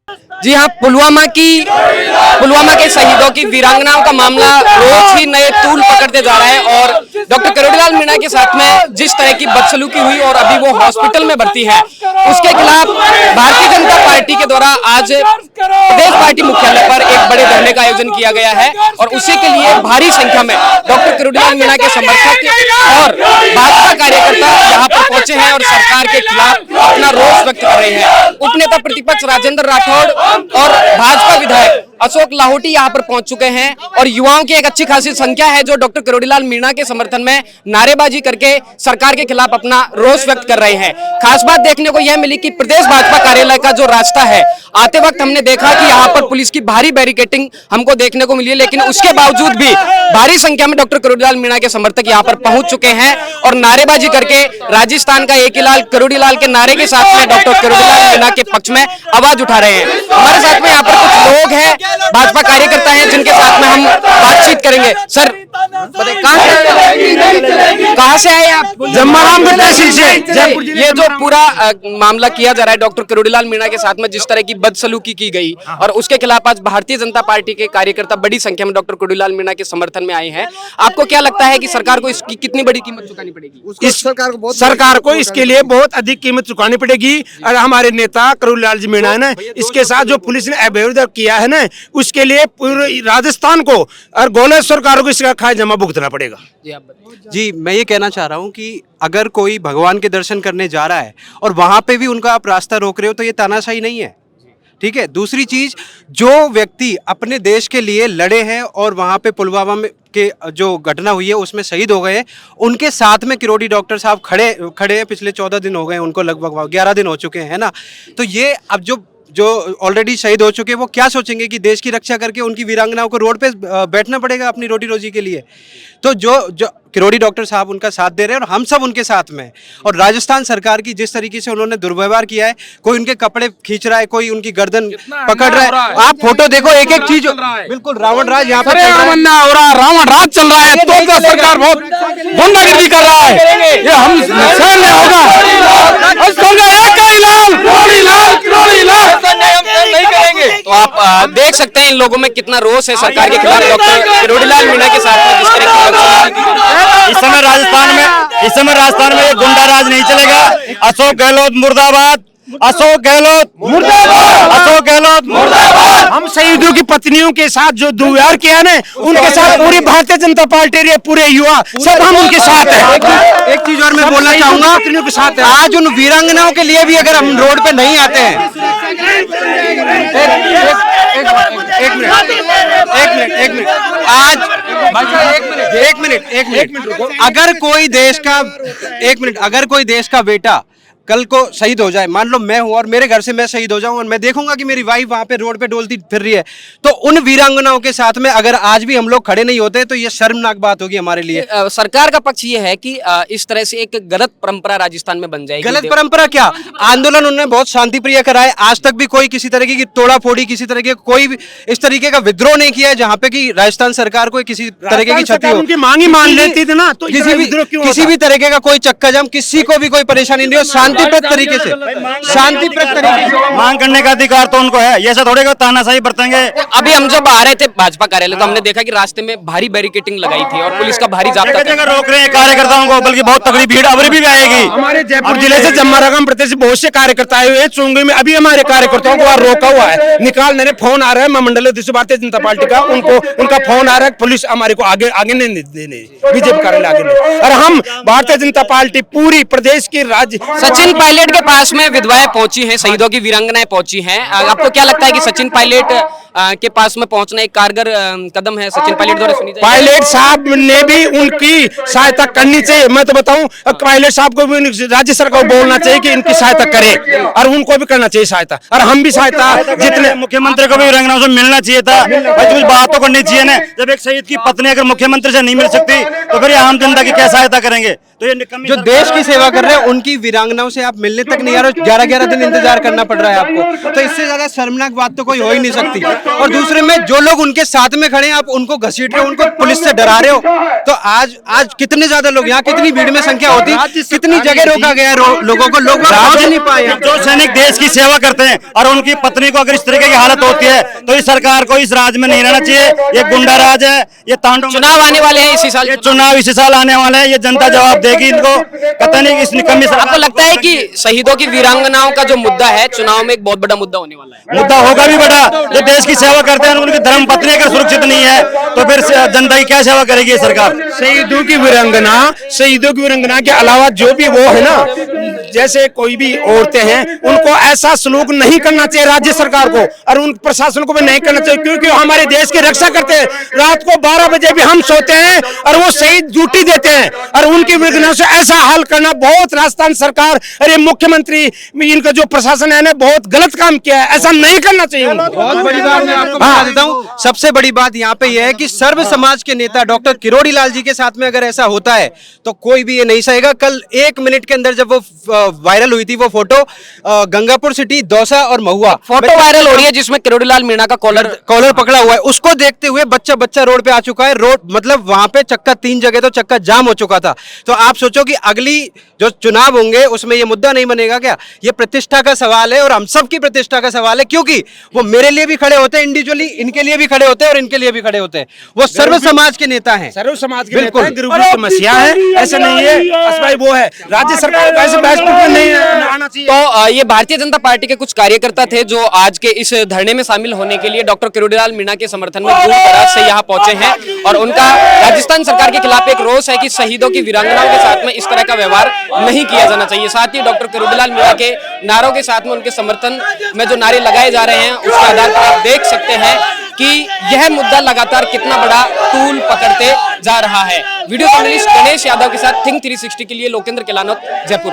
जी हाँ, पुलवामा के शहीदों की वीरांगनाओं का मामला रोज ही नए तूल पकड़ते जा रहा है और डॉक्टर किरोड़ीलाल मीणा के साथ में जिस तरह की बदसलूकी हुई और अभी वो हॉस्पिटल में भर्ती है, उसके खिलाफ भारतीय जनता पार्टी के द्वारा आज प्रदेश पार्टी मुख्यालय पर एक बड़े धरने का आयोजन किया गया है और उसी के लिए भारी संख्या में डॉक्टर किरोड़ीलाल मीणा के समर्थक और भाजपा कार्यकर्ता यहाँ पर पहुंचे हैं और सरकार के खिलाफ अपना रोष व्यक्त कर रहे हैं। उपनेता प्रतिपक्ष राजेंद्र राठौड़ और भाजपा विधायक अशोक लाहोटी यहाँ पर पहुंच चुके हैं और युवाओं की एक अच्छी खासी संख्या है जो डॉक्टर किरोड़ीलाल मीणा के समर्थन में नारेबाजी करके सरकार के खिलाफ अपना रोष व्यक्त कर रहे हैं। खास बात देखने को यह मिली कि प्रदेश भाजपा कार्यालय का जो रास्ता है, आते वक्त हमने देखा कि यहाँ पर पुलिस की भारी बैरिकेडिंग हमको देखने को मिली है, लेकिन उसके बावजूद भी भारी संख्या में डॉक्टर किरोड़ीलाल मीणा के समर्थक यहाँ पर पहुंच चुके हैं और नारेबाजी करके राजस्थान का एक ही लाल किरोड़ीलाल के नारे के साथ में डॉक्टर किरोड़ीलाल मीणा के पक्ष में आवाज उठा रहे हैं। हमारे साथ में यहाँ पर कुछ लोग हैं, भाजपा कार्यकर्ता हैं, जिनके साथ में हम बातचीत करेंगे। सर, कहाँ से आए आप? जम्माराम तहसील से। ये जो पूरा मामला किया जा रहा है डॉक्टर किरोड़ीलाल मीणा के साथ में, जिस तरह की बदसलूकी की गई और उसके खिलाफ आज भारतीय जनता पार्टी के कार्यकर्ता बड़ी संख्या में डॉक्टर किरोड़ीलाल मीणा के समर्थन में आए हैं, आपको क्या लगता है कि सरकार को इसकी कितनी बड़ी कीमत चुकानी पड़ेगी? इस सरकार को इसके लिए बहुत अधिक कीमत चुकानी पड़ेगी और हमारे नेता किरोड़ीलाल जी मीणा है ना, इसके साथ जो पुलिस ने अवैध किया है ना, उसके लिए पूरे राजस्थान को और गौलत सरकार को इसका खाजमा भुगतना पड़ेगा। जी, मैं ये कहना चाह रहा हूँ कि अगर कोई भगवान के दर्शन करने जा रहा है और वहां पे भी उनका आप रास्ता रोक रहे हो तो ये तानाशाही नहीं है, ठीक है। दूसरी चीज, जो व्यक्ति अपने देश के लिए लड़े हैं और वहां पे पुलवामा में के जो घटना हुई है उसमें शहीद हो गए, उनके साथ में किरोड़ी डॉक्टर साहब खड़े हैं। पिछले 14 दिन हो गए उनको, लगभग 11 दिन हो चुके हैं ना। तो ये अब जो ऑलरेडी शहीद हो चुके हैं वो क्या सोचेंगे कि देश की रक्षा करके उनकी वीरांगनाओं को रोड पे बैठना पड़ेगा अपनी रोटी रोजी के लिए। तो जो किरोड़ी डॉक्टर साहब उनका साथ दे रहे हैं और हम सब उनके साथ में। और राजस्थान सरकार की जिस तरीके से उन्होंने दुर्व्यवहार किया है, कोई उनके कपड़े खींच रहा है, कोई उनकी गर्दन पकड़ रहा है। आप फोटो देखो, एक एक चीज बिल्कुल रावण राज यहाँ पर रावण राज चल रहा है। तो सरकार बहुत गुंडागर्दी कर रहा है, ये हम सहन नहीं होगा। तो आप देख सकते हैं इन लोगों में कितना रोष है सरकार के खिलाफ डॉक्टर किरोड़ीलाल मीणा के साथ में जिस तरह की बदसलूकी की। इस समय राजस्थान में ये गुंडा राज नहीं चलेगा। अशोक गहलोत मुर्दाबाद, अशोक गहलोत मुर्दाबाद, अशोक गहलोत मुर्दाबाद। हम शहीदों की पत्नियों के साथ जो दुर्व्यवहार किया ना, उनके साथ पूरी भारतीय जनता पार्टी, पूरे युवा सब हम उनके साथ हैं। एक चीज और मैं बोलना चाहूंगा, पत्नियों के साथ है। आज उन वीरांगनाओं के लिए भी अगर हम रोड पे नहीं आते हैं, एक मिनट, अगर कोई देश का बेटा कल को शहीद हो जाए, मान लो मैं हूं और मेरे घर से मैं शहीद हो जाऊं और मैं देखूंगा कि मेरी वाइफ वहां पे रोड पे डोलती फिर रही है, तो उन वीरांगनाओं के साथ में अगर आज भी हम लोग खड़े नहीं होते तो ये शर्मनाक बात होगी हमारे लिए। सरकार का पक्ष ये है कि इस तरह से एक गलत परंपरा राजस्थान में बन जाएगी। गलत परंपरा क्या, आंदोलन उन्होंने बहुत शांति प्रिय कराए। आज तक भी कोई किसी तरीके की तोड़ा फोड़ी, किसी तरीके कोई भी इस तरीके का विद्रोह नहीं किया है जहाँ पे कि राजस्थान सरकार को किसी तरीके की क्षति हो। उनकी मांग ही मान लेती थी ना, तो किसी भी तरीके का कोई चक्का जाम, किसी को भी कोई परेशानी नहीं हो, शांतिप्रद तरीके से मांग करने का अधिकार तो उनको है, ये ऐसा थोड़े तानाशाही बरतेंगे। अभी हम जब आ रहे थे भाजपा कार्यालय तो हमने देखा कि रास्ते में भारी बैरिकेडिंग लगाई थी और पुलिस का भारी जाब्ता था। रोक रहे हैं कार्यकर्ताओं को, बल्कि बहुत तगड़ी भीड़ अभी भी आएगी। हमारे जयपुर जिले से जम्माराम प्रदेश से बहुत से कार्यकर्ता आए हुए हैं चुंगी में। अभी हमारे कार्यकर्ताओं को वहाँ रोका हुआ है, निकालने ने फोन आ रहा है मंडल अध्यक्ष भारतीय जनता पार्टी का, उनका फोन आ रहा है, पुलिस हमारे को आगे नहीं देने, बीजेपी कार्यालय आगे नहीं। और हम भारतीय जनता पार्टी पूरी प्रदेश की राज्य सचिन पायलट के पास में विधवाएं पहुंची हैं, शहीदों की वीरांगनाएं पहुंची हैं। आपको क्या लगता है कि सचिन पायलट के पास में पहुंचना एक कारगर कदम है सचिन पायलट द्वारा सुनी जाए? पायलट साहब ने भी उनकी सहायता करनी चाहिए। मैं तो बताऊं, पायलट साहब को भी राज्य सरकार को बोलना चाहिए कि इनकी सहायता करे और उनको भी करना चाहिए सहायता, और हम भी सहायता जितने मुख्यमंत्री को भी वीरांगनाओं से मिलना चाहिए था। कुछ बात तो करनी चाहिए ना। जब एक शहीद की पत्नी अगर मुख्यमंत्री से नहीं मिल सकती तो फिर आम जनता की क्या सहायता करेंगे? तो ये जो देश की सेवा कर रहे हैं उनकी वीरांगनाओं से आप मिलने तक नहीं आ रहे, 11-11 दिन इंतजार करना पड़ रहा है आपको, तो इससे ज्यादा शर्मनाक बात तो कोई हो ही नहीं सकती। और दूसरे में जो लोग उनके साथ में खड़े हैं आप उनको घसीट रहे हो, उनको पुलिस से डरा रहे हो। तो आज कितने ज्यादा लोग यहाँ, कितनी भीड़ में संख्या होती, कितनी जगह रोका गया लोगों को, लोग पहुंच नहीं पाए। जो सैनिक देश की सेवा करते हैं और उनकी पत्नी को अगर इस तरीके की हालत होती है तो इस सरकार को इस राज्य में नहीं रहना चाहिए। ये गुंडा राज है, ये तांडव। चुनाव आने वाले हैं इसी साल, ये चुनाव इसी साल आने वाले हैं, ये जनता जवाब देगी इनको। पता नहीं इस निकम्मी सरकार। आपको लगता है कि शहीदों की वीरांगनाओं का जो मुद्दा है चुनाव में एक बहुत बड़ा मुद्दा होने वाला है? मुद्दा होगा भी बड़ा। जो देश की सेवा करते हैं उनकी धर्म पत्नी अगर सुरक्षित नहीं है तो फिर जनता की क्या सेवा करेगी ये सरकार? शहीदों की वीरांगना के अलावा जो भी वो है ना, जैसे कोई भी औरतें हैं उनको ऐसा सलूक नहीं करना चाहिए राज्य सरकार को, और उन प्रशासन को भी नहीं करना चाहिए, क्योंकि वो हमारे देश की रक्षा करते हैं। रात को 12 बजे भी हम सोते हैं और वो शहीद ड्यूटी देते हैं, और उनकी वीरांगनाओं से ऐसा हाल करना बहुत राजस्थान सरकार और ये मुख्यमंत्री इनका जो प्रशासन है ना बहुत गलत काम किया है। ऐसा नहीं करना चाहिए उनको। बहुत बड़ी बात मैं आपको बता देता हूँ। सबसे बड़ी बात यहाँ पे यह है कि सर्व समाज के नेता डॉक्टर किरोड़ी लाल जी के साथ में अगर ऐसा होता है तो कोई भी ये नहीं सहेगा। कल 1 मिनट के अंदर जब वो वायरल हुई थी वो फोटो, गंगापुर सिटी, दौसा और महुआ फोटो वायरल हो रही है जिसमें किरोड़ी लाल मीणा का कॉलर पकड़ा हुआ है, उसको देखते हुए बच्चा रोड पे आ चुका है। रोड मतलब वहां पे चक्का 3 जगह तो चक्का जाम हो चुका था। तो आप सोचो कि अगली जो चुनाव होंगे उसमें ये मुद्दा नहीं बनेगा क्या? ये प्रतिष्ठा का सवाल है और हम सब की प्रतिष्ठा का सवाल है, क्योंकि वो मेरे लिए भी खड़े होते हैं इंडिविजुअली, इनके लिए भी खड़े होते हैं और इनके लिए भी खड़े होते हैं। वो सर्व समाज के नेता हैं, सर्व समाज के बिल्कुल। नेता हैं, गरीबों की समस्या है, ऐसा नहीं है भाई वो है। राज्य सरकार को ऐसे बहस में नहीं आना चाहिए। तो ये भारतीय जनता पार्टी के कुछ कार्यकर्ता थे जो आज के इस धरने में शामिल होने के लिए डॉक्टर किरोड़ी लाल मीणा के समर्थन में दूर दराज से यहाँ पहुंचे हैं, और उनका राजस्थान सरकार के खिलाफ एक रोष है कि शहीदों की वीरांगनाओं के साथ में इस तरह का व्यवहार नहीं किया जाना चाहिए। साथ ही डॉक्टर किरोड़ी लाल मीणा के नारों के साथ में उनके समर्थन में जो नारे लगाए जा रहे हैं उसके आधार पर आप देख सकते हैं कि यह मुद्दा लगातार कितना बड़ा तूल पकड़ते जा रहा है। वीडियो जर्नलिस्ट गणेश यादव के साथ थिंक 360 के लिए लोकेंद्र केलानौत, जयपुर।